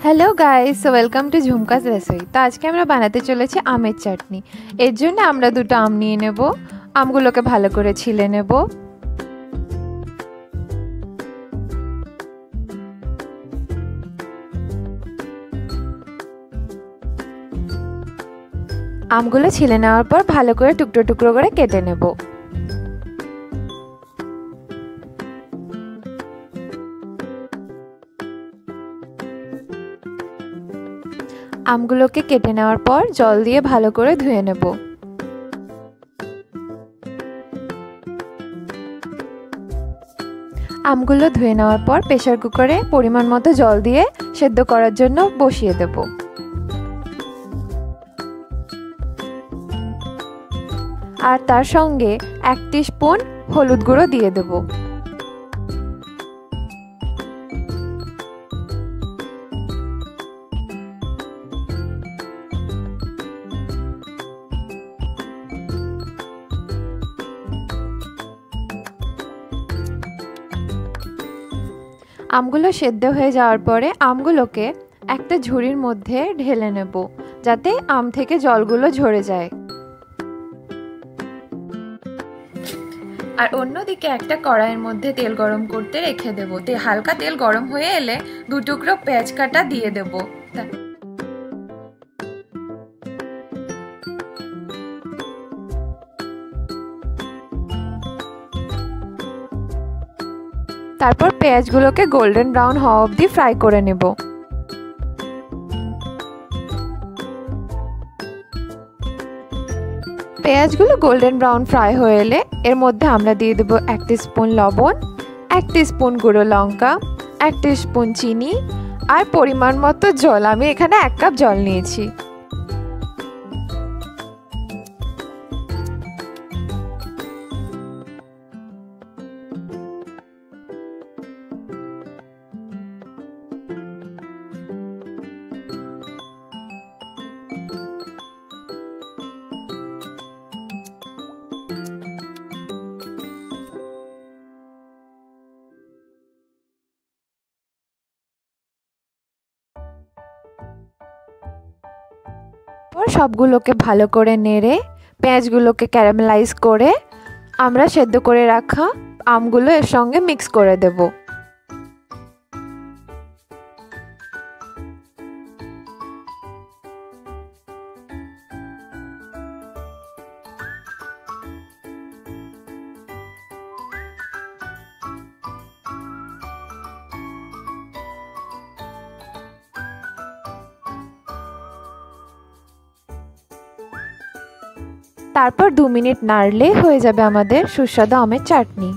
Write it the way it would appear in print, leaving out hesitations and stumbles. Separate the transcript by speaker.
Speaker 1: Hello guys, welcome to Jhumka's recipe. তো আজকে আমরা বানাতে চলেছি আমের চাটনি। এর জন্য আমরা দুটো আম নিয়ে নেব। আমগুলোকে ভালো করে ছিলে নেব। আমগুলো ছিলে নেওয়ার পর ভালো করে টুকরো টুকরো করে কেটে নেব। আমগুলোকে কেটে নেওয়ার পর জল দিয়ে ভালো করে ধুয়ে নেব। আমগুলো ধুয়ে নেওয়ার পর প্রেসার কুকারে পরিমাণ মতো জল দিয়ে সেদ্ধ করার জন্য বসিয়ে দেব। আর তার সঙ্গে 1 টিস্পুন হলুদ গুঁড়ো দিয়ে দেব। আমগুলো সেদ্ধ হয়ে যাওয়ার পরে আমগুলোকে একটা ঝুড়ির মধ্যে ঢেলে নেব, যাতে আম থেকে জলগুলো ঝরে যায়। আর অন্যদিকে একটা কড়াইয়ের মধ্যে তেল গরম করতে রেখে দেব। হালকা তেল গরম হয়ে এলে 2 টুকরো পেঁয়াজ কাটা দিয়ে দেব। তারপর পেঁয়াজগুলোকে গোল্ডেন ব্রাউন হওয়া অবধি ফ্রাই করে নেব। পেঁয়াজগুলো গোল্ডেন ব্রাউন ফ্রাই হয়ে এলে এর মধ্যে আমরা দিয়ে দেব 1 টিস্পুন লবণ, 1 টিস্পুন গুঁড়ো লঙ্কা, 1 টিস্পুন চিনি আর পরিমাণ মতো জল। আমি এখানে 1 কাপ জল নিয়েছি। সবগুলোকে ভালো করে নেড়ে পেঁয়াজগুলোকে ক্যারামেলাইজ করে আমরা সেদ্ধ করে রাখা আমগুলো এর সঙ্গে মিক্স করে দেব। তারপর 2 মিনিট নাড়লে হয়ে যাবে আমাদের সুস্বাদু আমের চাটনি।